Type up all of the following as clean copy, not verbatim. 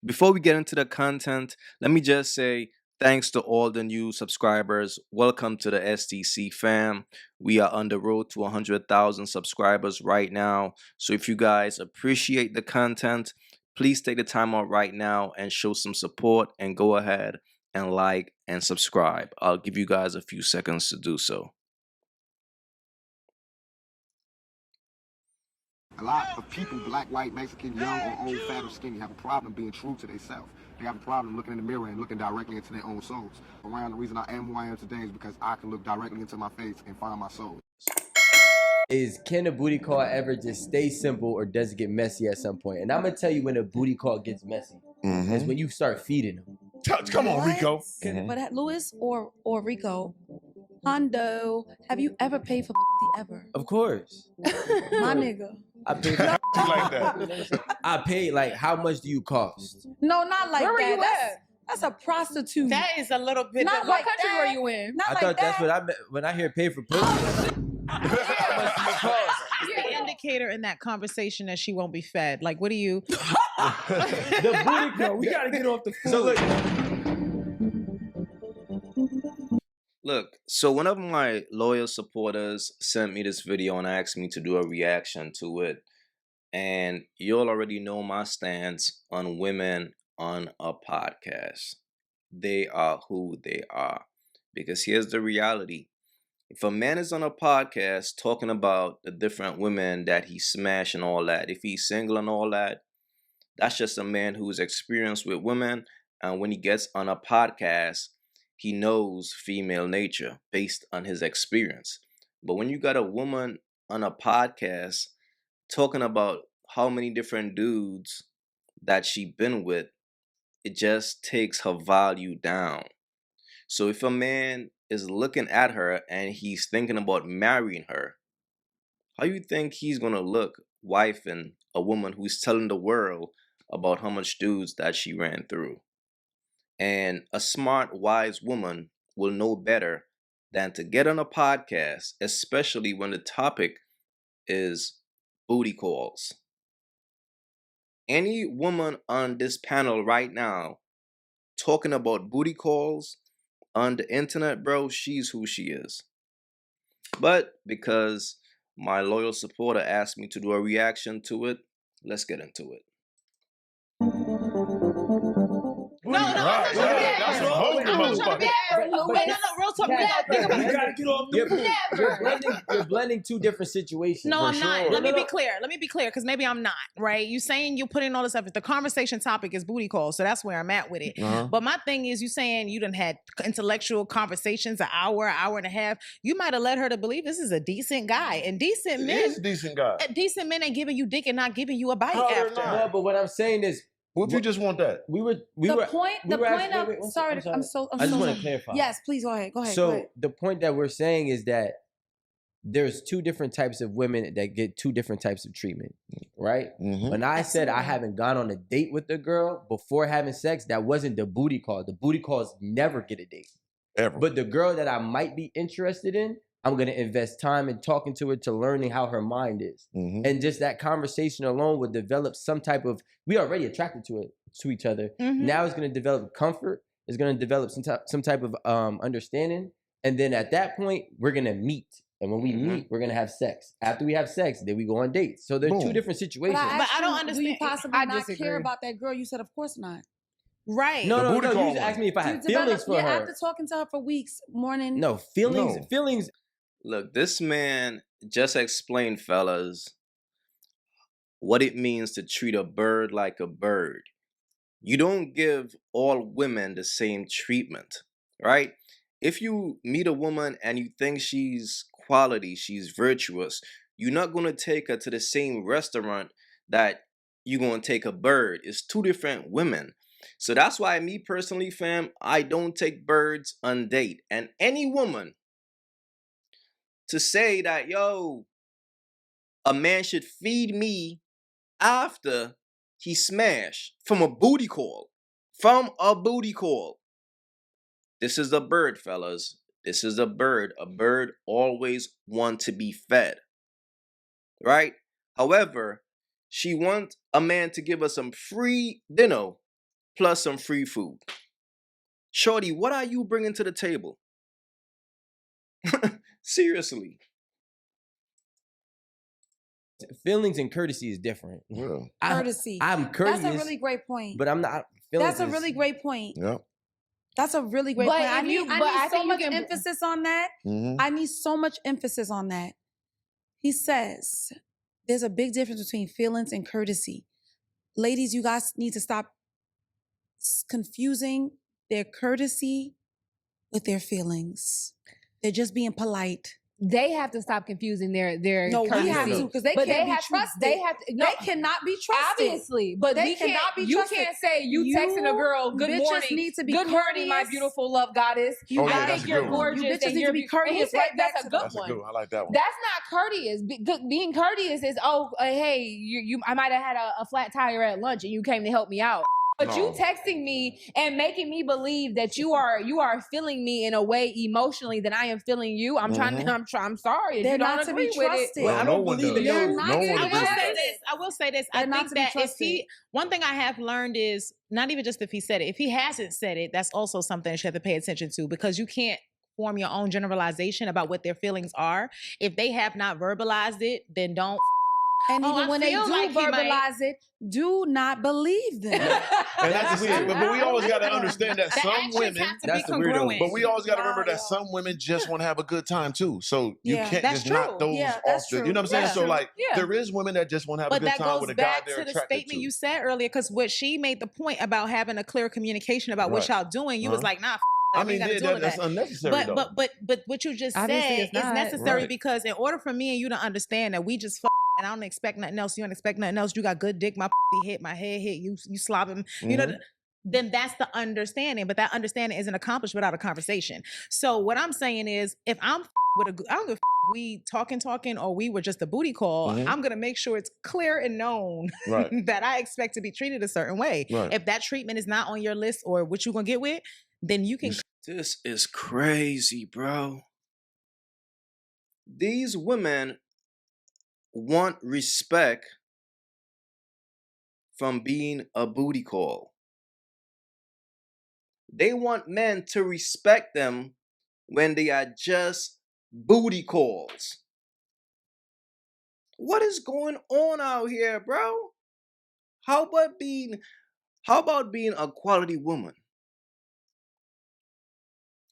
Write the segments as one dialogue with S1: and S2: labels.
S1: Before we get into the content, let me just say thanks to all the new subscribers. Welcome to the STC fam. We are on the road to 100,000 subscribers right now. So if you guys appreciate the content, please take the time out right now and show some support and go ahead and like and subscribe. I'll give you guys a few seconds to do so.
S2: A lot of people, black, white, Mexican, young or old, fat or skinny, have a problem being true to themselves. They have a problem looking in the mirror and looking directly into their own souls. Around the reason I am who I am today is because I can look directly into my face and find my soul.
S3: Can a booty call ever just stay simple or does it get messy at some point? And I'm gonna tell you when a booty call gets messy. Is when you start feeding them.
S4: Come on, Rico.
S5: But Louis or Rico, Hondo, have you ever paid for ever?
S3: Of course.
S5: My nigga.
S3: I paid
S4: like that.
S3: I paid like, how much do you cost?
S5: No, not like
S6: Where were
S5: that.
S6: you at?
S5: That's a prostitute.
S6: That is a little bit.
S5: Not
S6: What
S5: like
S6: country
S5: that.
S6: were you in?
S5: Not
S3: I
S5: like
S3: thought that's
S5: that.
S3: what I meant when I hear pay for pussy.
S7: The indicator in that conversation that she won't be fed. Like, what do you?
S3: The booty call. We gotta get off the food. So
S1: Look, so one of my loyal supporters sent me this video and asked me to do a reaction to it. And you'll already know my stance on women on a podcast. They are who they are. Because here's the reality. If a man is on a podcast talking about the different women that he smashed and all that, if he's single and all that, that's just a man who's experienced with women. And when he gets on a podcast, he knows female nature based on his experience. But when you got a woman on a podcast talking about how many different dudes that she been with, it just takes her value down. So if a man is looking at her and he's thinking about marrying her, how you think he's gonna look wifing a woman who's telling the world about how much dudes that she ran through? And a smart, wise woman will know better than to get on a podcast, especially when the topic is booty calls. Any woman on this panel right now talking about booty calls on the internet, bro, she's who she is. But because my loyal supporter asked me to do a reaction to it, let's get into it.
S7: Real talk.
S3: You gotta get off you're blending two different situations.
S7: No, I'm not. Let me be clear.
S3: clear.
S7: Let me be clear, because maybe I'm not, right? You saying you put in all this effort. The conversation topic is booty calls, so that's where I'm at with it. But my thing is, you saying you done had intellectual conversations an hour and a half. You might have led her to believe this is a decent guy. And decent men.
S4: He's a decent guy.
S7: Decent men ain't giving you dick and not giving you a bite after.
S3: No, but what I'm saying is,
S4: What if you just want that?
S5: The point of sorry, I'm so
S3: I just want to clarify.
S5: Yes, please go ahead.
S3: So the point that we're saying is that there's two different types of women that get two different types of treatment, right? When I said I haven't gone on a date with a girl before having sex, that wasn't the booty call. The booty calls never get a date.
S4: Ever.
S3: But the girl that I might be interested in, I'm going to invest time in talking to her, to learning how her mind is. And just that conversation alone would develop some type of, we already attracted to each other. Now it's going to develop comfort. It's going to develop some type of understanding. And then at that point, we're going to meet. And when we meet, we're going to have sex. After we have sex, then we go on dates. So there's two different situations.
S5: But
S7: I don't understand.
S5: Do you possibly
S6: I
S5: not
S6: disagree.
S5: care about that girl? You said, of course not.
S7: Right.
S3: No,
S4: booty
S3: you
S4: call
S3: just asked me if I had
S5: You
S3: feelings for her.
S5: After talking to her for weeks, morning.
S3: No, feelings.
S1: Look, this man just explained, fellas, what it means to treat a bird like a bird. You don't give all women the same treatment, right? If you meet a woman and you think she's quality, she's virtuous, you're not going to take her to the same restaurant that you're going to take a bird. It's two different women. So that's why me personally, fam, I don't take birds on date. And any woman to say that, yo, a man should feed me after he smashed from a booty call. From a booty call. This is a bird, fellas. This is a bird. A bird always wants to be fed. Right? However, she wants a man to give her some free dinner plus some free food. Shorty, what are you bringing to the table? Seriously.
S3: Feelings and courtesy is different.
S4: Yeah.
S5: Courtesy.
S3: I'm courteous.
S5: That's a really great point.
S3: But I'm not.
S5: That's a really great point.
S4: Yeah.
S5: That's a really great
S7: But
S5: point. I
S7: if
S5: need,
S7: you-
S5: I
S7: but
S5: need
S7: I
S5: so
S7: think you
S5: much
S7: can-
S5: emphasis on that. I need so much emphasis on that. He says there's a big difference between feelings and courtesy. Ladies, you guys need to stop confusing their courtesy with their feelings. They're just being polite.
S6: They have to stop confusing their
S5: No, we
S6: courtesy.
S5: have to because they
S6: But
S5: can't
S6: they
S5: be
S6: have to-
S5: trusted.
S6: they have to- no,
S5: they cannot be trusted.
S6: Obviously, but
S5: They
S6: we can't.
S5: cannot be
S6: You
S5: trusted.
S6: can't say you
S5: You
S6: texting a girl, "Good
S5: bitches
S6: morning,
S5: need to be
S6: good morning, my
S5: courteous.
S6: beautiful love goddess.
S5: You
S4: Oh, yeah,
S6: I
S5: gotta
S4: that's
S6: think
S4: a
S6: you're
S4: good one.
S6: gorgeous
S5: You bitches
S6: and
S5: need
S6: you're
S5: to be
S6: and he
S5: courteous
S6: said
S5: right back
S6: that's
S5: to
S6: a
S5: them.
S6: good
S4: That's a
S6: one.
S4: good one. I like that one.
S6: That's not courteous. Being courteous is hey, you I might have had a flat tire at lunch and you came to help me out. But
S4: No.
S6: you texting me and making me believe that you are feeling me in a way emotionally that I am feeling you. I'm I'm sorry.
S5: They're
S6: you don't
S5: not to
S6: agree
S5: be
S6: with
S5: trusted.
S6: it.
S3: Well, I
S4: No
S3: don't
S4: one
S3: believe
S4: does.
S3: in
S5: They're
S3: those.
S5: not
S4: No
S5: to
S4: one
S5: be
S7: I will
S4: does.
S7: say
S5: trusted.
S7: this. I will say this.
S5: They're
S7: I
S5: not
S7: think
S5: to be
S7: that if
S5: trusted.
S7: he, one thing I have learned is not even just if he said it. If he hasn't said it, that's also something that you have to pay attention to because you can't form your own generalization about what their feelings are. If they have not verbalized it, then don't.
S5: And
S7: Oh,
S5: even
S7: I
S5: when they
S7: feel
S5: do
S7: like he might-
S5: verbalize it, do not believe them.
S4: And that's
S3: weird.
S4: but we always got to understand that
S7: The
S4: some
S7: actions
S4: women.
S7: have to
S3: That's
S7: be
S3: the weirdo.
S7: congruent.
S4: But we always got to remember that
S5: Wow.
S4: some women just want to have a good time too. So you
S5: Yeah,
S4: can't
S7: that's
S4: just knock
S7: true.
S4: those
S5: Yeah,
S4: off.
S5: that's
S4: You
S5: true.
S4: know what I'm saying?
S5: That's
S4: So
S5: true.
S4: like,
S6: Yeah.
S4: there is women that just want to have a
S7: But
S4: good
S7: that
S4: time
S7: goes
S4: with a guy
S7: back
S4: they're
S7: to the
S4: attracted
S7: statement
S4: to.
S7: you said earlier, because what she made the point about having a clear communication about what
S4: Right.
S7: y'all doing, you was like, nah,
S4: I
S7: we
S4: mean,
S7: ain't gotta
S4: yeah,
S7: do all of
S4: that's
S7: that.
S4: unnecessary though.
S7: But what you just
S6: Obviously,
S7: said
S6: it's
S7: is
S6: not.
S7: necessary
S4: Right.
S7: because in order for me and you to understand that we just and I don't expect nothing else, you don't expect nothing else. You got good dick, my hit, my head hit, you slobbing, you know. Then that's the understanding, but that understanding isn't accomplished without a conversation. So what I'm saying is, if I'm with a, I don't give a we talking, or we were just a booty call, I'm gonna make sure it's clear and known
S4: Right.
S7: that I expect to be treated a certain way.
S4: Right.
S7: If that treatment is not on your list or what you gonna get with, then you can.
S1: This is crazy, bro. These women want respect from being a booty call. They want men to respect them when they are just booty calls. What is going on out here, bro? How about being a quality woman?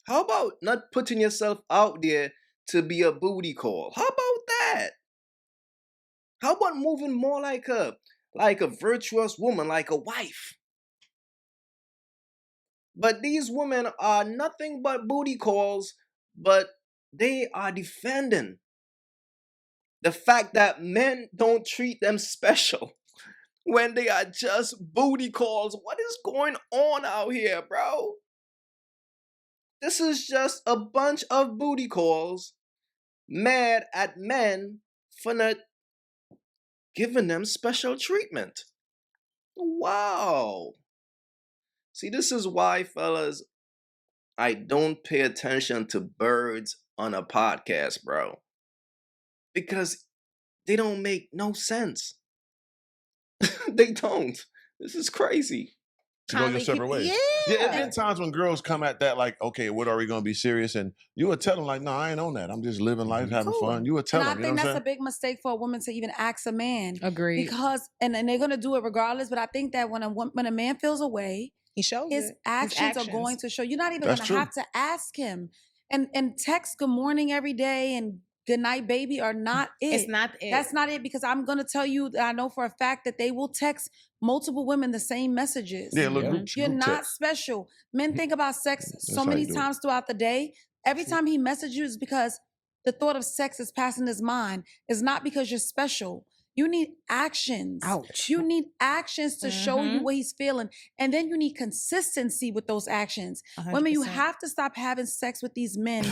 S1: How about not putting yourself out there to be a booty call? How about that? How about moving more like a virtuous woman, like a wife? But these women are nothing but booty calls, but they are defending the fact that men don't treat them special when they are just booty calls. What is going on out here, bro? This is just a bunch of booty calls mad at men for not giving them special treatment. Wow. See, this is why, fellas, I don't pay attention to birds on a podcast, bro. Because they don't make no sense. They don't. This is crazy.
S4: To go your separate ways. Yeah, there been times when girls come at that like, okay, what are we gonna be serious? And you would tell them like, no, I ain't on that. I'm just living life, having fun. You would tell
S5: And I
S4: them. You know
S5: think
S4: what I'm
S5: that's a
S4: saying?
S5: big mistake for a woman to even ask a man.
S6: Agreed.
S5: Because and they're gonna do it regardless. But I think that when a man feels away,
S7: He shows
S5: his
S7: it.
S5: actions are going to show. You're not even
S4: That's
S5: gonna
S4: true.
S5: have to ask him. And text good morning every day and good night, baby, are not it.
S7: It's not it.
S5: That's not it, because I'm gonna tell you that I know for a fact that they will text multiple women the same messages.
S4: Yeah, look,
S3: Yeah.
S5: You're
S4: group
S5: not
S4: text.
S5: special. Men think about sex so
S4: how
S5: many
S4: you do it.
S5: times throughout the day. Every time he messages you is because the thought of sex is passing his mind. It's not because you're special. You need actions.
S6: Ouch.
S5: You need actions to show you what he's feeling. And then you need consistency with those actions. Women, you
S7: 100%.
S5: have to stop having sex with these men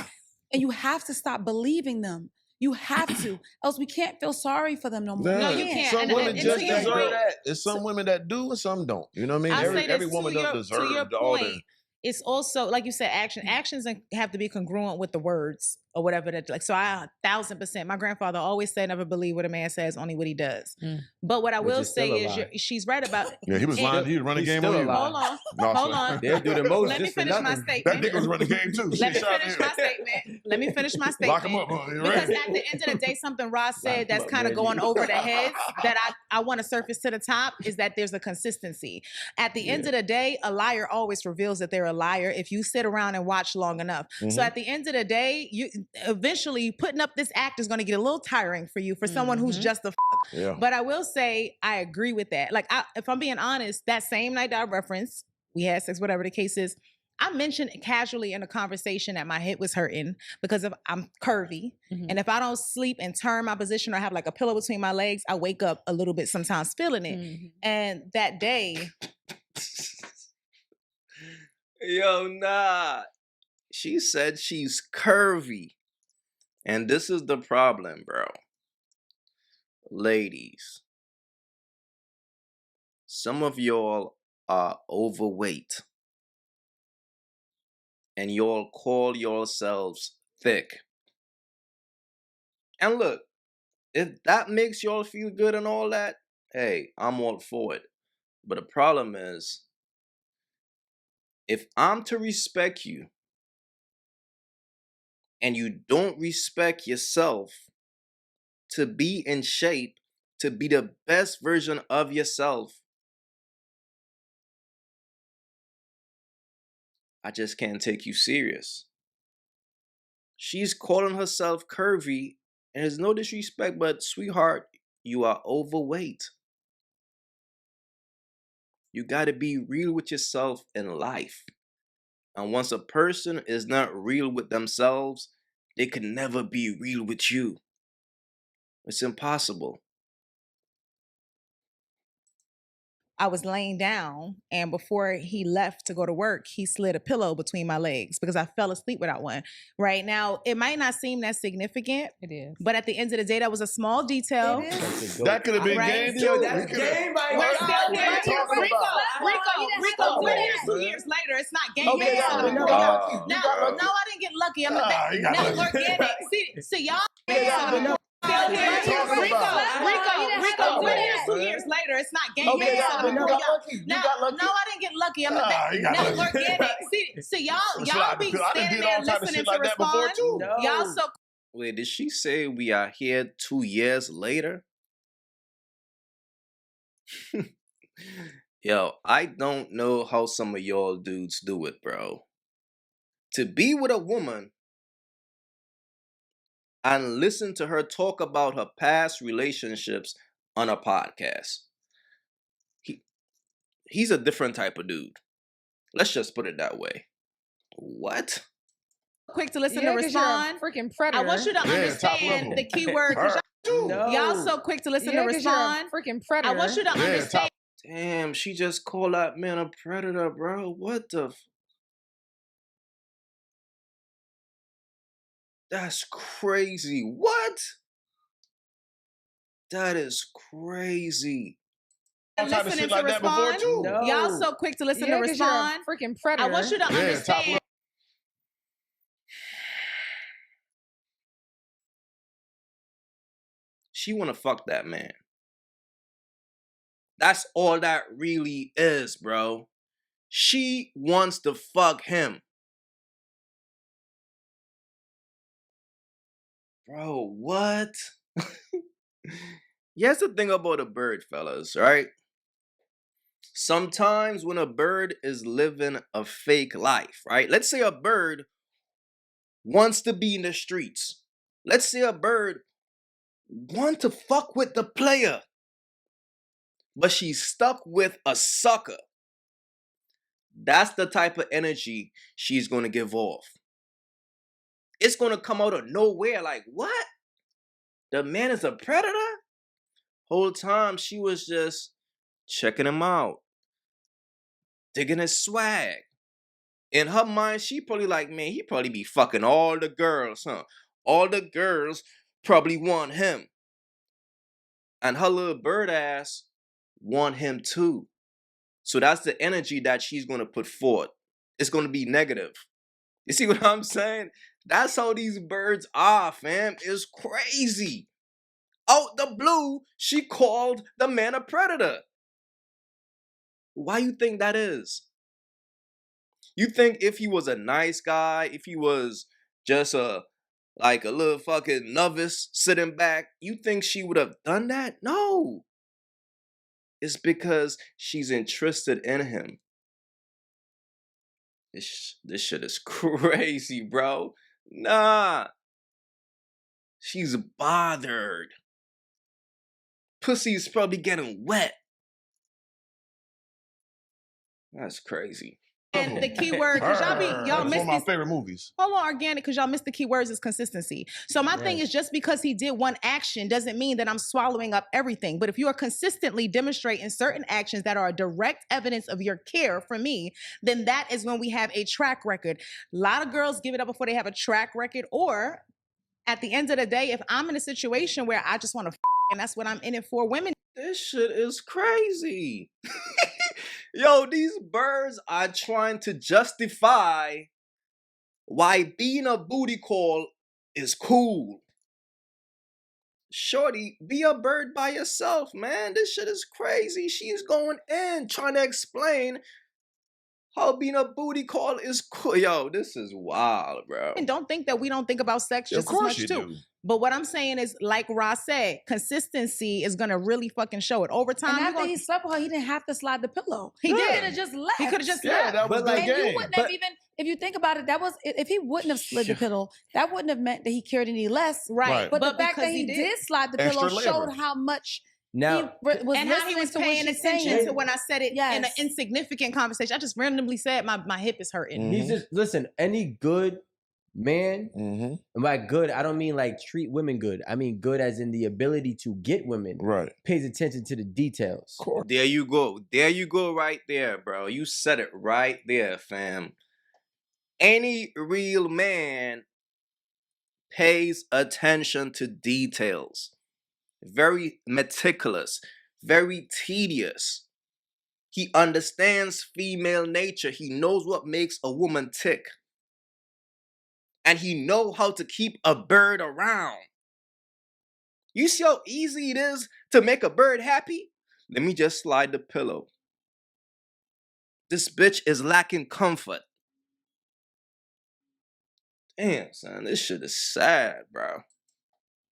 S5: and you have to stop believing them. You have to, else we can't feel sorry for them no more.
S4: Yeah.
S7: No, you can't.
S4: Some
S7: And-
S4: women
S7: and
S4: just
S7: to your
S4: deserve
S7: point-
S4: that. There's some women that do and some don't. You know what I mean?
S7: I'll say
S4: Every
S7: this,
S4: woman
S7: to
S4: doesn't
S7: your
S4: deserve
S7: point,
S4: all the.
S7: it's also like you said, actions have to be congruent with the words. or whatever. That like, so I 1,000%. My grandfather always said, "Never believe what a man says, only what he does." But what I will say is, she's right about.
S4: Yeah, he was lying. He was running game on you.
S7: Hold on,
S4: No,
S7: hold on.
S3: They'll do the most.
S7: Let me
S3: just for
S7: finish my
S3: nothing.
S7: statement.
S4: That nigga was running game too.
S7: Let me finish my statement. Let me finish my statement.
S4: Lock him up, huh? You
S7: Because
S4: ready?
S7: at the end of the day, something Ross said that's
S3: up,
S7: kind of
S3: Reggie.
S7: going over the heads that I want to surface to the top is that there's a consistency. At the end of the day, a liar always reveals that they're a liar if you sit around and watch long enough. So at the end of the day, you eventually putting up this act is going to get a little tiring for you, for someone who's just a
S4: Yeah.
S7: But I will say I agree with that. Like, if I'm being honest, that same night that I referenced, we had sex, whatever the case is, I mentioned casually in a conversation that my hip was hurting because I'm curvy. And if I don't sleep and turn my position or have like a pillow between my legs, I wake up a little bit sometimes feeling it. And that day,
S1: Yo, nah. She said she's curvy. And this is the problem, bro. Ladies, some of y'all are overweight. And y'all call yourselves thick. And look, if that makes y'all feel good and all that, hey, I'm all for it. But the problem is, if I'm to respect you, and you don't respect yourself to be in shape, to be the best version of yourself, I just can't take you serious. She's calling herself curvy, and there's no disrespect, but sweetheart, you are overweight. You got to be real with yourself in life. And once a person is not real with themselves, they can never be real with you. It's impossible.
S7: I was laying down, and before he left to go to work, he slid a pillow between my legs because I fell asleep without one. Right now, it might not seem that significant.
S6: It is.
S7: But at the end of the day, that was a small detail.
S4: That could have been
S7: Right.
S4: game too.
S3: That's game right
S7: We're
S3: now.
S7: still
S3: What are
S7: there.
S3: you talking
S7: Rico,
S3: about?
S7: Rico,
S4: man.
S7: 2 years later, it's not game.
S3: Okay,
S7: It's
S3: yeah,
S7: not
S3: no,
S7: a
S3: no,
S7: no, I didn't get lucky. I'm
S4: Ah, he got
S7: not
S4: lucky.
S7: organic. See, y'all.
S3: Yeah,
S7: Still there.
S4: talking about?
S7: Rico, 2 years later, it's not game.
S3: Okay,
S7: It's
S3: yeah,
S7: not a
S3: no,
S7: no,
S3: you got lucky.
S7: no, I didn't get lucky. I'm
S4: he got
S7: not
S4: lucky.
S7: organic. See, y'all be
S4: I done
S7: standing
S4: did
S7: there
S4: all type of
S7: listening
S4: shit
S7: to
S4: like that before
S7: respond.
S4: too.
S3: No.
S7: Y'all so
S1: Wait, did she say we are here 2 years later? Yo, I don't know how some of y'all dudes do it, bro. To be with a woman and listen to her talk about her past relationships on a podcast. He's a different type of dude. Let's just put it that way. What?
S7: quick to listen to respond.
S6: Freaking predator.
S7: I want you to understand the key word.
S3: No.
S7: Y'all so quick to listen to respond.
S6: Freaking predator.
S7: I want you to understand.
S1: Damn, she just called that man a predator, bro. What the? That's crazy. What? That is crazy.
S7: Listening to respond.
S3: No.
S7: Y'all so quick to listen to respond.
S6: Freaking predator.
S7: I want you to understand.
S1: She wanna fuck that man. That's all that really is, bro. She wants to fuck him. Bro, what? Here's the thing about a bird, fellas, right? Sometimes when a bird is living a fake life, right? Let's say a bird wants to be in the streets. Let's say a bird wants to fuck with the player, but she's stuck with a sucker. That's the type of energy she's going to give off. It's going to come out of nowhere like, what? The man is a predator? Whole time she was just checking him out, digging his swag. In her mind, she probably like, man, he probably be fucking all the girls, huh? All the girls probably want him. And her little bird ass want him too. So that's the energy that she's going to put forth. It's going to be negative. You see what I'm saying? That's how these birds are, fam. It's crazy. Out the blue, she called the man a predator. Why you think that is? You think if he was a nice guy, if he was just a little fucking novice sitting back, you think she would have done that? No. It's because she's interested in him. This shit is crazy, bro. Nah. She's bothered. Pussy's probably getting wet. That's crazy.
S7: And the key word, because y'all miss
S4: one of my favorite movies.
S7: Hold on, organic, because y'all missed the key words is consistency. So my thing is, just because he did one action doesn't mean that I'm swallowing up everything. But if you are consistently demonstrating certain actions that are a direct evidence of your care for me, then that is when we have a track record. A lot of girls give it up before they have a track record, or at the end of the day, if I'm in a situation where I just want to and that's what I'm in it for, women.
S1: This shit is crazy. Yo, these birds are trying to justify why being a booty call is cool. Shorty, be a bird by yourself, man. This shit is crazy. She's going in trying to explain how being a booty call is cool. Yo, this is wild, bro.
S7: And don't think that we don't think about sex just as much too. Do. But what I'm saying is, like Ross said, consistency is gonna really fucking show it over time.
S5: And after he slept with her, he didn't have to slide the pillow.
S7: He
S5: could have just left.
S7: He could have just left.
S4: That was the game.
S5: You wouldn't have even, if you think about it, that was, if he wouldn't have slid the pillow, that wouldn't have meant that he cared any less.
S7: Right.
S5: But the fact that he did slide the pillow showed how much
S3: now,
S7: and how he was paying attention to when I said it in an insignificant conversation. I just randomly said my hip is hurting.
S3: He's just, listen, any good man, and by good, I don't mean like treat women good. I mean good as in the ability to get women.
S4: Right.
S3: Pays attention to the details.
S1: There you go. There you go right there, bro. You said it right there, fam. Any real man pays attention to details. Very meticulous, very tedious. He understands female nature. He knows what makes a woman tick. And he knows how to keep a bird around. You see how easy it is to make a bird happy? Let me just slide the pillow. This bitch is lacking comfort. Damn, son, this shit is sad, bro.
S4: Of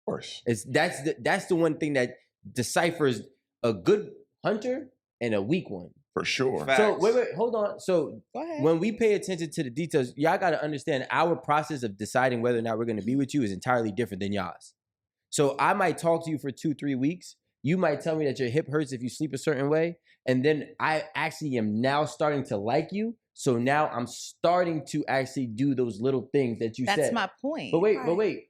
S4: course.
S3: That's the one thing that deciphers a good hunter and a weak one.
S4: For sure.
S1: Facts.
S3: So wait, hold on. So when we pay attention to the details, y'all got to understand our process of deciding whether or not we're going to be with you is entirely different than y'all's. So I might talk to you for 2-3 weeks. You might tell me that your hip hurts if you sleep a certain way. And then I actually am now starting to like you. So now I'm starting to actually do those little things that you said.
S7: That's my point.
S3: But wait.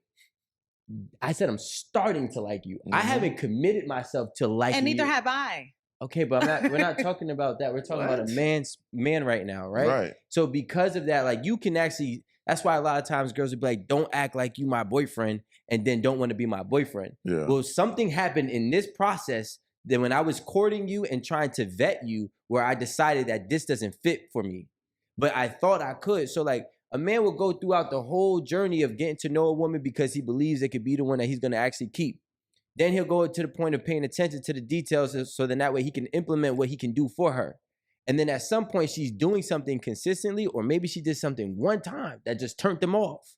S3: I said I'm starting to like you. I haven't committed myself to liking you.
S7: And neither have I.
S3: Okay, but we're not talking about that. We're talking about a man right now, right?
S4: Right.
S3: So because of that, like you can actually, that's why a lot of times girls would be like, don't act like you my boyfriend and then don't want to be my boyfriend.
S4: Yeah.
S3: Well, something happened in this process that when I was courting you and trying to vet you, where I decided that this doesn't fit for me, but I thought I could. So like a man will go throughout the whole journey of getting to know a woman because he believes it could be the one that he's going to actually keep. Then he'll go to the point of paying attention to the details so then that way he can implement what he can do for her. And then at some point she's doing something consistently, or maybe she did something one time that just turned them off,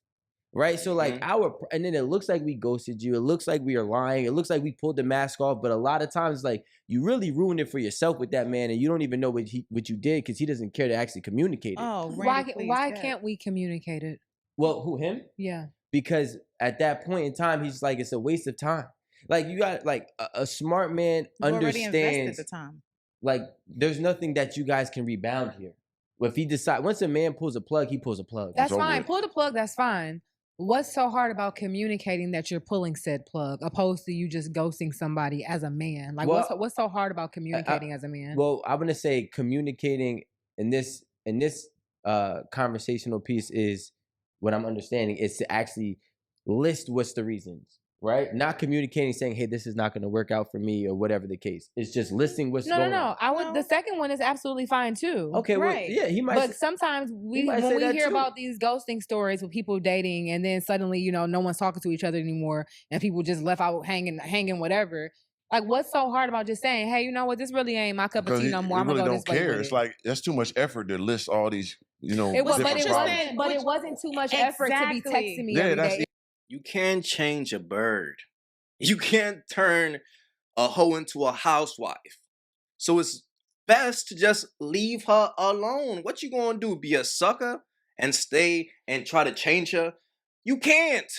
S3: right? So like and then it looks like we ghosted you. It looks like we are lying. It looks like we pulled the mask off. But a lot of times like you really ruined it for yourself with that man and you don't even know what you did because he doesn't care to actually communicate it.
S7: Oh,
S6: Randy, why can't we communicate it?
S3: Well, who, him?
S6: Yeah.
S3: Because at that point in time, he's like, it's a waste of time. Like you got like a smart man understands
S7: the time.
S3: Like there's nothing that you guys can rebound here. If he decides, once a man pulls a plug, he pulls a plug.
S6: That's fine. Pull the plug. That's fine. What's so hard about communicating that you're pulling said plug, opposed to you just ghosting somebody as a man? Like what's so hard about communicating as a man?
S3: Well, I'm gonna say communicating in this conversational piece is what I'm understanding is to actually list what's the reasons. right? Not communicating, saying, "Hey, this is not going to work out for me," or whatever the case. It's just listening what's going on.
S6: No. I would. The second one is absolutely fine too.
S3: Okay, well,
S7: Right.
S3: yeah, he might.
S6: But sometimes when we hear about these ghosting stories with people dating, and then suddenly no one's talking to each other anymore, and people just left out hanging, whatever. Like, what's so hard about just saying, "Hey, you know what? This really ain't my cup of tea no more. I'm gonna go this way."
S4: He really don't care. It's like that's too much effort to list all these,
S6: It wasn't too much effort to be texting me every day.
S1: You can't change a bird. You can't turn a hoe into a housewife. So it's best to just leave her alone. What you gonna do? Be a sucker and stay and try to change her? You can't.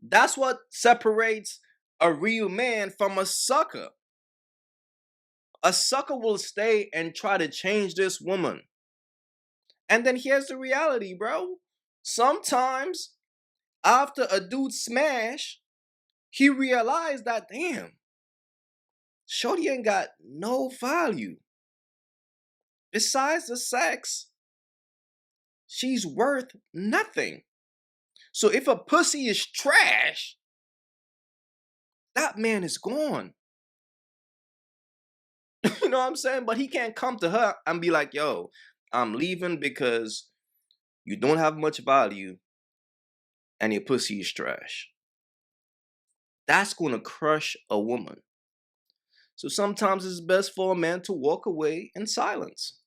S1: That's what separates a real man from a sucker. A sucker will stay and try to change this woman. And then here's the reality, bro. Sometimes after a dude smash, he realized that, damn, shorty ain't got no value. Besides the sex, she's worth nothing. So if a pussy is trash, that man is gone. You know what I'm saying? But he can't come to her and be like, yo, I'm leaving because you don't have much value and your pussy is trash. That's going to crush a woman. So sometimes it's best for a man to walk away in silence.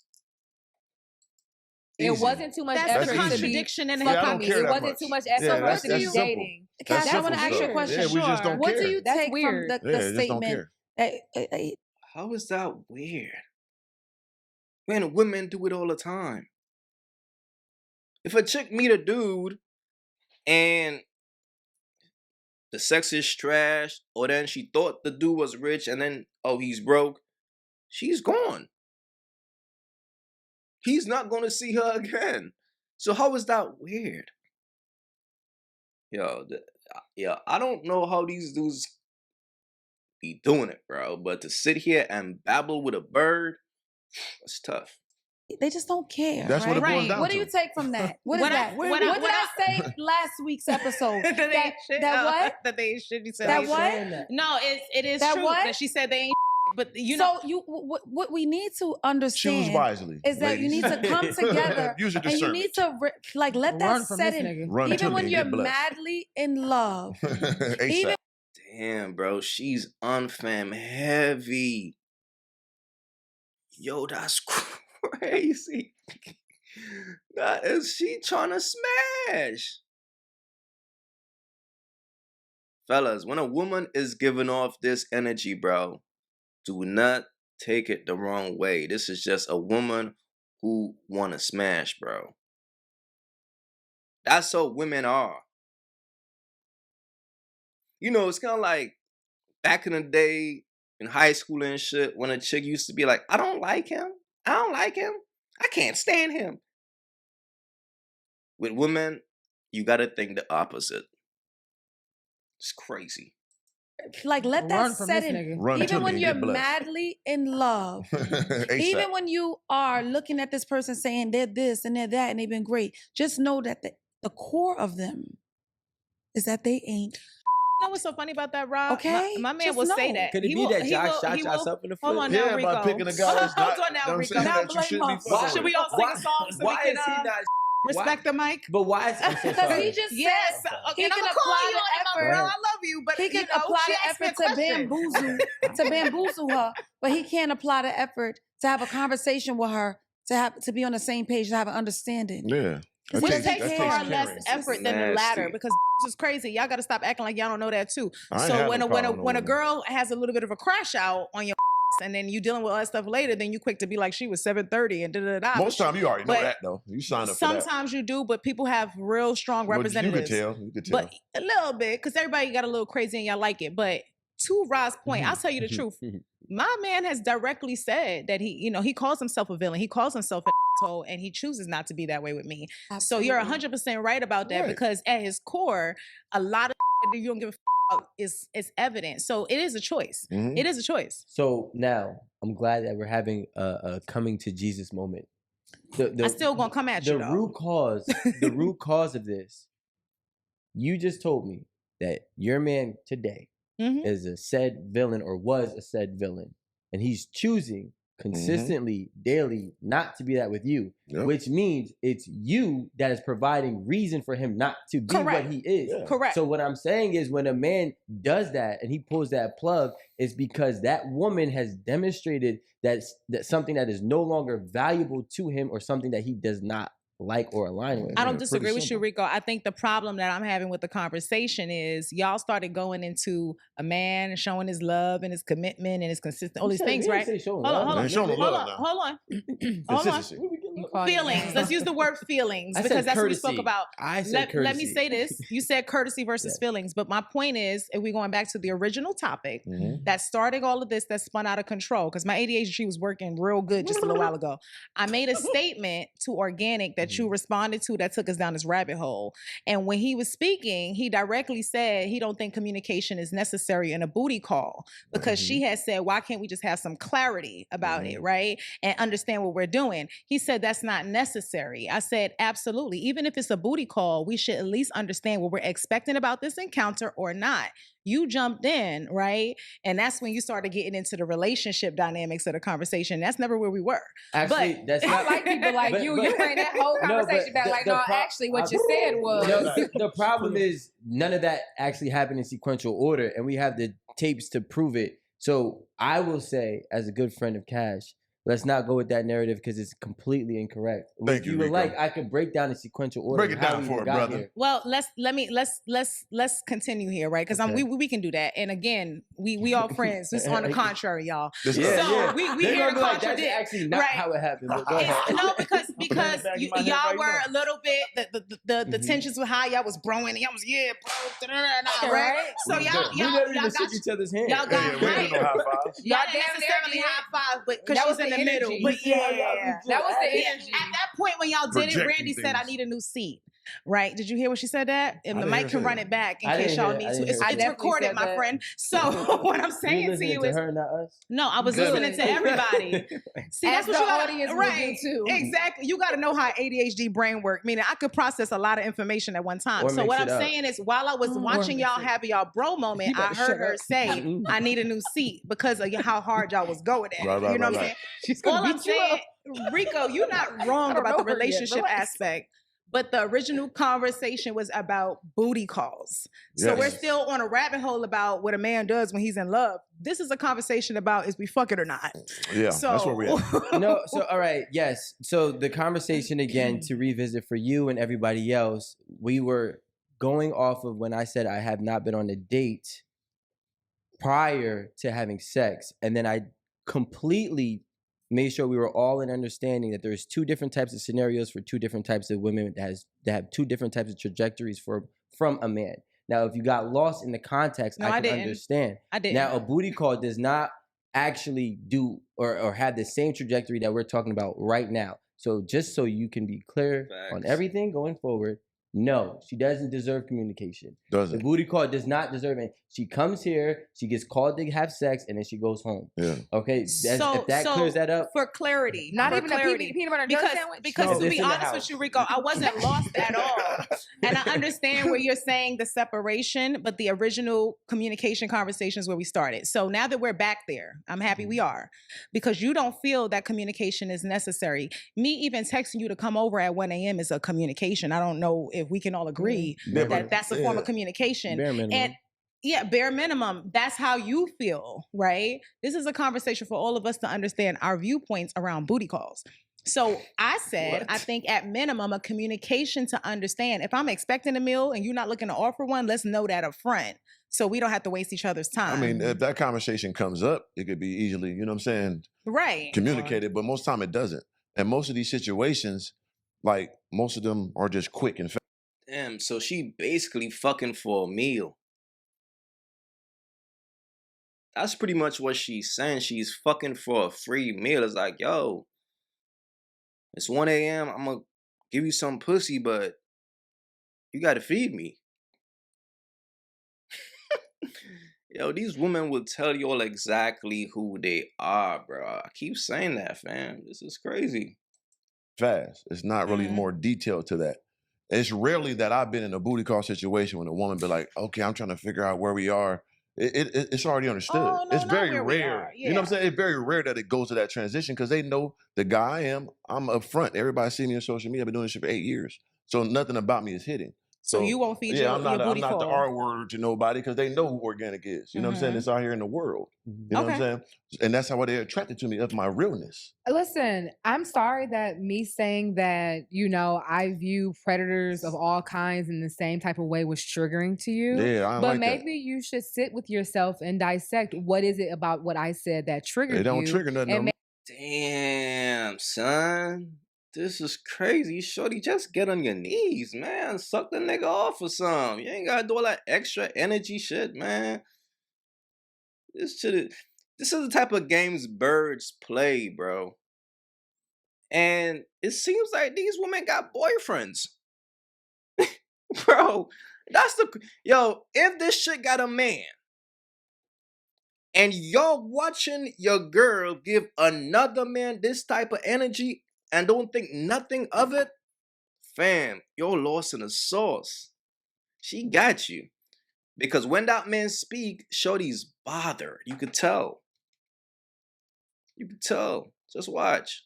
S6: It wasn't too much effort.
S7: That's a contradiction in
S6: it wasn't too much effort for us to be dating.
S5: Cash, I want to ask you a question.
S4: Yeah, we just don't
S5: what
S4: care.
S5: do you take from the statement?
S1: How is that weird? Man, women do it all the time. If a chick meet a dude and the sex is trash, or then she thought the dude was rich and then, oh, he's broke, she's gone. He's not going to see her again. So how is that weird? Yo, I don't know how these dudes be doing it, bro. But to sit here and babble with a bird, it's tough.
S5: They just don't care.
S4: That's what it boils down
S5: What
S4: to.
S5: do you take from that? What is that? What did I say last week's episode?
S7: That
S5: what?
S7: That they ain't shit. You said
S5: that
S7: they
S5: what?
S7: Shit. No, it is
S5: that
S7: true
S5: what?
S7: that she said they ain't. But so
S5: what we need to understand
S4: choose wisely,
S5: is that
S4: ladies.
S5: you need to come together and you need to let that set in. Even when you're madly in love. Even
S1: damn, bro, she's unfam heavy. Yo, that's crazy. That is she trying to smash. Fellas, when a woman is giving off this energy, bro, do not take it the wrong way. This is just a woman who want to smash, bro. That's how women are. You know, it's kind of like back in the day in high school and shit, when a chick used to be like, I don't like him. I don't like him. I can't stand him. With women, you got to think the opposite. It's crazy.
S5: Let that set in. Even when you're madly in love, even when you are looking at this person saying they're this and they're that and they've been great, just know that the core of them is that they ain't.
S7: You know what's so funny about that, Rob?
S5: Okay,
S7: my man will say that.
S3: Could it be that Josh shot yourself in the foot?
S7: Hold on now, Rico.
S4: By picking a guy that's not,
S7: hold on now, Rico.
S5: Now blame us.
S7: Should we all sing a song so we can respect the mic?
S3: But why is
S5: because he just
S7: yes,
S5: he can apply the effort.
S7: I love you, but
S5: he can apply the effort to bamboozle her, but he can't apply the effort to have a conversation with her, to be on the same page, to have an understanding.
S4: Yeah.
S7: Which takes far less effort than the latter, because is crazy. Y'all got to stop acting like y'all don't know that too. So when a girl has a little bit of a crash out on your and then you dealing with all that stuff later, then you quick to be like she was 730 and da-da-da.
S4: Most time you already know that though. You signed up for that.
S7: Sometimes you do, but people have real strong representatives.
S4: You could tell.
S7: But a little bit, because everybody got a little crazy and y'all like it. But to Rod's point, I'll tell you the truth. My man has directly said that he calls himself a villain. He calls himself an asshole, and he chooses not to be that way with me. Absolutely. So you're 100% right about that, because at his core, a lot of that you don't give a about is evident. So it is a choice. It is a choice.
S3: So now I'm glad that we're having a coming to Jesus moment.
S7: I'm still gonna come at you.
S3: The root cause of this You just told me that your man today is a said villain or was a said villain, and he's choosing consistently, daily, not to be that with you, which means it's you that is providing reason for him not to be what he is.
S7: Correct.
S3: So what I'm saying is when a man does that and he pulls that plug, it's because that woman has demonstrated that something that is no longer valuable to him or something that he does not like or align with.
S7: I don't disagree with you, Rico. I think the problem that I'm having with the conversation is y'all started going into a man showing his love and his commitment and his consistent, all these things, right? Hold on. Feelings. Let's use the word feelings because that's what we spoke about. Let me say this. You said courtesy versus feelings. But my point is, if we're going back to the original topic that started all of this, that spun out of control, because my ADHD was working real good just a little while ago. I made a statement to Organic that you responded to that took us down this rabbit hole. And when he was speaking, he directly said he don't think communication is necessary in a booty call because she had said, why can't we just have some clarity about it, right? And understand what we're doing. He said that's not necessary. I said, absolutely. Even if it's a booty call, we should at least understand what we're expecting about this encounter or not. You jumped in, right? And that's when you started getting into the relationship dynamics of the conversation. That's never where we were.
S3: Actually,
S7: but
S3: that's
S6: I like people like you. You bring that whole conversation back like, no, actually what you said was.
S3: The problem is none of that actually happened in sequential order, and we have the tapes to prove it. So I will say, as a good friend of Cash, let's not go with that narrative because it's completely incorrect.
S4: Thank you, Rico.
S3: Like, I could break down the sequential order.
S4: Break it down for it, brother.
S3: Here.
S7: Well, let's continue here, right? Because we can do that. And again, we all friends. This is on the contrary, y'all.
S3: We here to contradict. That's actually not how it happened. But go ahead.
S7: No, because y'all were a little bit the tensions were high. Y'all was broing. Y'all was bro, right? So y'all got
S3: shook each other's hands.
S7: Y'all got right. Y'all didn't necessarily high five, but because she's in the middle. But
S6: that was the energy.
S7: At that point when y'all did it, Randy said, "I need a new seat." Right? Did you hear what she said? That and the mic can run it back in case y'all need to. It's recorded, my friend. So what I'm saying to you is,
S3: her, not us.
S7: No, I was listening to everybody. See, that's what the
S6: audience right
S7: too. Exactly. You got to know how ADHD brain work. Meaning, I could process a lot of information at one time. So what I'm saying is, while I was watching y'all have y'all bro moment, I heard her say, "I need a new seat" because of how hard y'all was going at. You know what I'm saying? All I'm saying, Rico, you're not wrong about the relationship aspect. But the original conversation was about booty calls. So we're still on a rabbit hole about what a man does when he's in love. This is a conversation about is we fuck it or not.
S4: Yeah, so, that's where we're at.
S3: No, so all right, yes. So the conversation again, to revisit for you and everybody else, we were going off of when I said I have not been on a date prior to having sex. And then I completely made sure we were all in understanding that there's two different types of scenarios for two different types of women that have two different types of trajectories from a man. Now, if you got lost in the context, I can understand.
S7: I didn't.
S3: Now, a booty call does not actually do or have the same trajectory that we're talking about right now. So just so you can be clear on everything going forward, no, she doesn't deserve communication.
S4: Doesn't.
S3: The booty call does not deserve it. She comes here, she gets called to have sex, and then she goes home.
S4: Yeah.
S3: Okay. If that clears that up.
S7: For clarity.
S6: Not even
S7: clarity.
S6: A peanut butter jelly sandwich?
S7: Because to be honest with you, Rico, I wasn't lost at all. And I understand where you're saying the separation, but the original communication conversation is where we started. So now that we're back there, I'm happy we are. Because you don't feel that communication is necessary. Me even texting you to come over at 1 a.m. is a communication. I don't know if we can all agree that that's a form of communication.
S3: Bare minimum.
S7: And yeah, bare minimum. That's how you feel, right? This is a conversation for all of us to understand our viewpoints around booty calls. So I said, I think at minimum, a communication to understand. If I'm expecting a meal and you're not looking to offer one, let's know that up front so we don't have to waste each other's time.
S4: I mean, if that conversation comes up, it could be easily, you know what I'm saying?
S7: Right.
S4: Communicated, but most time it doesn't. And most of these situations, like most of them are just quick and fast.
S1: Damn, so she basically fucking for a meal. That's pretty much what she's saying. She's fucking for a free meal. It's like, yo, it's 1 a.m. I'm gonna give you some pussy, but you gotta feed me. Yo, these women will tell you all exactly who they are, bro. I keep saying that, fam. This is crazy.
S4: Fast. It's not really more detailed to that. It's rarely that I've been in a booty call situation when a woman be like, okay, I'm trying to figure out where we are. It's already understood.
S7: Oh, no,
S4: it's very rare.
S7: Yeah.
S4: You know what I'm saying? It's very rare that it goes to that transition because they know the guy I am. I'm upfront. Everybody see me on social media. I've been doing this shit for 8 years. So nothing about me is hidden.
S7: So you won't feed
S4: yeah,
S7: your booty
S4: I'm not
S7: call.
S4: the R word to nobody because they know who organic is. You know what I'm saying? It's out here in the world. You know what I'm saying? And that's how they're attracted to me, of my realness.
S6: Listen, I'm sorry that me saying that, I view predators of all kinds in the same type of way was triggering to you.
S4: Yeah, I don't
S6: but
S4: like
S6: maybe
S4: that.
S6: you should sit with yourself and dissect what is it about what I said that triggered you.
S4: It don't trigger nothing.
S6: And
S1: Damn, son. This is crazy. Shorty, just get on your knees, man. Suck the nigga off or something. You ain't gotta do all that extra energy shit, man. This is the type of games birds play, bro. And it seems like these women got boyfriends. Bro, if this shit got a man, and y'all watching your girl give another man this type of energy and don't think nothing of it, fam, you're lost in the sauce. She got you. Because when that man speak, shorty's bothered. You could tell. You could tell. Just watch.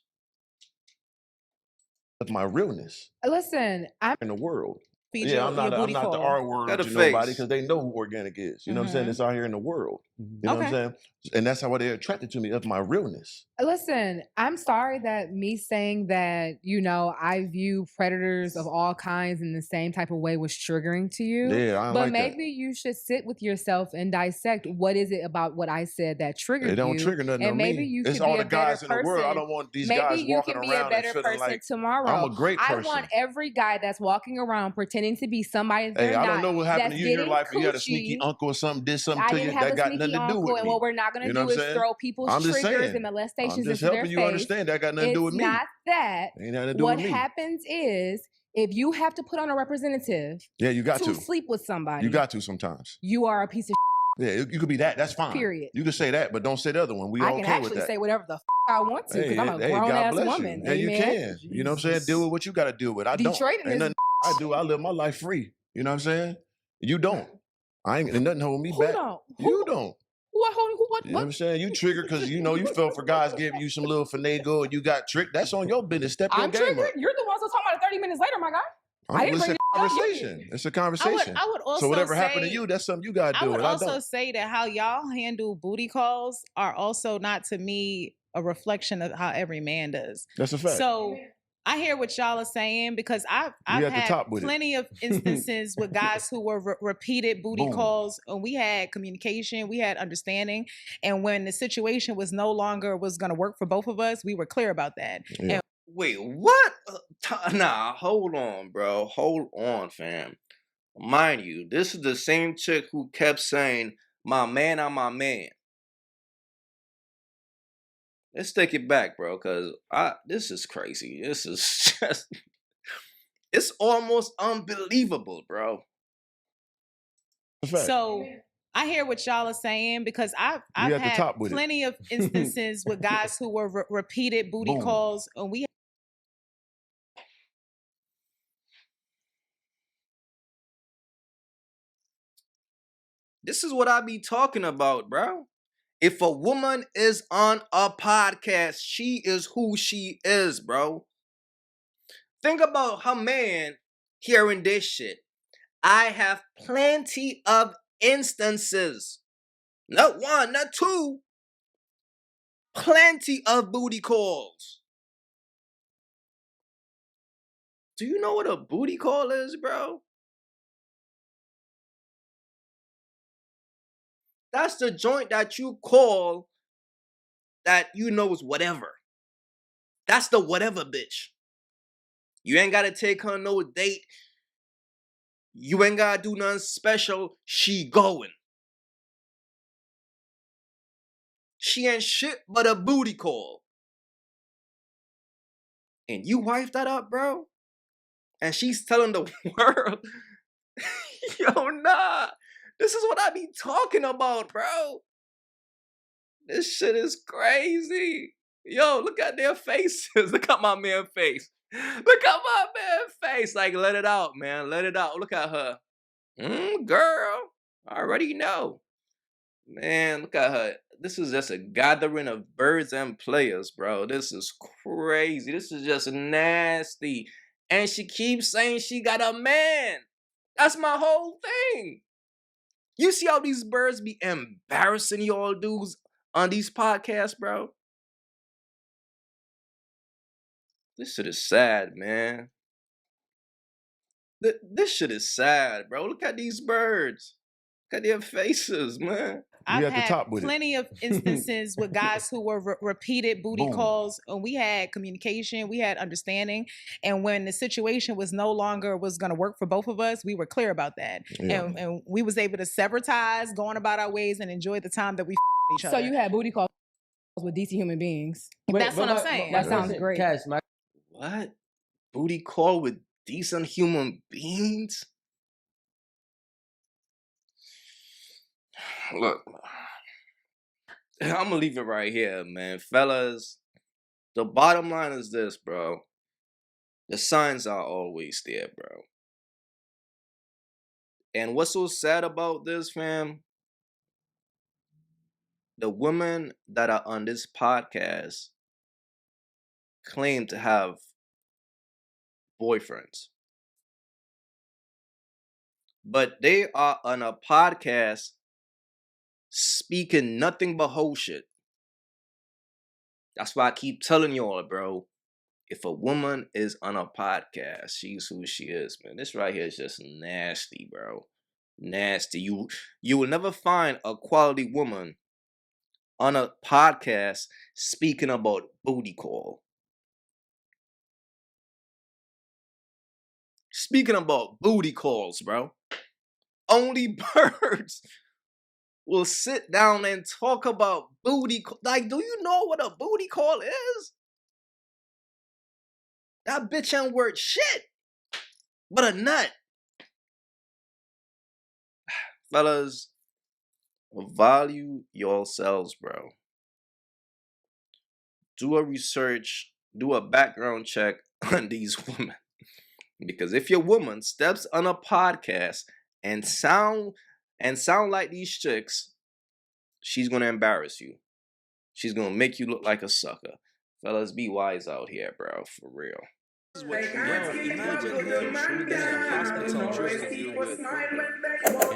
S4: Of my realness.
S6: Listen, I'm
S4: in the world.
S7: Yeah,
S4: I'm not the R word to nobody because they know who organic is. You know what I'm saying? It's out here in the world. You know what I'm saying? And that's how they're attracted to me, of my realness.
S6: Listen, I'm sorry that me saying that, I view predators of all kinds in the same type of way was triggering to you.
S4: Yeah, I don't
S6: but
S4: like
S6: maybe
S4: that.
S6: you should sit with yourself and dissect what is it about what I said that triggered you.
S4: It don't trigger nothing
S6: and
S4: on
S6: maybe
S4: me.
S6: you
S4: It's
S6: could
S4: all
S6: be
S4: the
S6: a better
S4: guys in the world. I don't want these
S6: maybe
S4: guys
S6: you
S4: walking
S6: can be
S4: around
S6: a better
S4: and feeling
S6: person
S4: like
S6: tomorrow.
S4: I'm a great person.
S6: I want every guy that's walking around pretending to be somebody they're
S4: Hey,
S6: not.
S4: I don't know what happened to you in your life.
S6: Coochie.
S4: You had a sneaky uncle or something, did something to you.
S6: Have
S4: That got nothing to do with
S6: and
S4: me.
S6: what we're not going to do is throw people's triggers and molestations
S4: I'm just
S6: into
S4: helping
S6: their
S4: you
S6: face.
S4: understand that got nothing to do with me.
S6: It's not that.
S4: Ain't nothing to do
S6: What
S4: with me.
S6: happens is if you have to put on a representative
S4: you got to
S6: sleep with somebody.
S4: You got to sometimes.
S6: You are a piece of
S4: Yeah, you could be that. That's fine.
S6: Period.
S4: You can say that, but don't say the other one. We
S6: I
S4: okay
S6: can actually
S4: with that.
S6: say whatever the I want to because I'm a grown-ass woman.
S4: Yeah, you can. You know what I'm saying? Deal with what you got to deal with. I don't. Ain't nothing I do. I live my life free. You know what I'm saying? You don't. Ain't nothing holding me back. You don't.
S6: What?
S4: You know what I'm saying? You trigger because you fell for guys giving you some little finagle and you got tricked. That's on your business. Step your game
S6: triggered.
S4: up.
S6: You're the ones who talking about it 30 minutes later, my guy.
S4: It's a conversation. It's a conversation.
S7: I would also
S4: so whatever happened to you, that's something you got to do.
S7: I would also say that how y'all handle booty calls are also not, to me, a reflection of how every man does.
S4: That's a fact.
S7: So I hear what y'all are saying because I've had plenty of instances with guys who were repeated booty calls, and we had communication, we had understanding, and when the situation was no longer was going to work for both of us, we were clear about that.
S4: Yeah.
S7: And
S1: wait, what? Nah, hold on, bro. Hold on, fam. Mind you, this is the same chick who kept saying, "My man, I'm my man." Let's take it back, bro, because this is crazy. This is just, it's almost unbelievable, bro.
S7: So I hear what y'all are saying because I've had plenty of instances with guys who were repeated booty calls, and we.
S1: This is what I be talking about, bro. If a woman is on a podcast, she is who she is, bro. Think about her man hearing this shit. I have plenty of instances. Not one, not two. Plenty of booty calls. Do you know what a booty call is, bro? That's the joint that you call that you know is whatever. That's the whatever bitch. You ain't gotta take her no date. You ain't gotta do nothing special. She going. She ain't shit but a booty call. And you wife that up, bro? And she's telling the world, yo, nah. This is what I be talking about, bro. This shit is crazy. Yo, look at their faces. Look at my man's face. Look at my man face. Like, let it out, man. Let it out. Look at her. Girl. I already know. Man, look at her. This is just a gathering of birds and players, bro. This is crazy. This is just nasty. And she keeps saying she got a man. That's my whole thing. You see how these birds be embarrassing y'all dudes on these podcasts, bro? This shit is sad, man. This shit is sad, bro. Look at these birds. Look at their faces, man.
S7: I've had plenty of instances with guys who were repeated booty calls, and we had communication, we had understanding, and when the situation was no longer was going to work for both of us, we were clear about that, and we was able to sever ties, going about our ways, and enjoy the time that we each other.
S6: So you had booty calls with decent human beings.
S7: That's what I'm saying.
S6: That sounds great.
S3: Cash,
S1: what? Booty call with decent human beings? Look, I'm gonna leave it right here, man. Fellas, the bottom line is this, bro. The signs are always there, bro. And what's so sad about this, fam? The women that are on this podcast claim to have boyfriends. But they are on a podcast speaking nothing but whole shit. That's why I keep telling y'all, bro. If a woman is on a podcast, she's who she is, man. This right here is just nasty, bro. Nasty. You will never find a quality woman on a podcast speaking about booty call. Speaking about booty calls, bro. Only birds will sit down and talk about booty call. Like, do you know what a booty call is? That bitch ain't worth shit but a nut. Fellas, value yourselves, bro. Do a research, do a background check on these women. Because if your woman steps on a podcast and sound like these chicks, she's gonna embarrass you. She's gonna make you look like a sucker. Fellas, be wise out here, bro, for real. And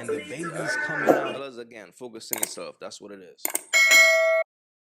S1: the baby's coming out. Fellas, again, focus on yourself. That's what it is.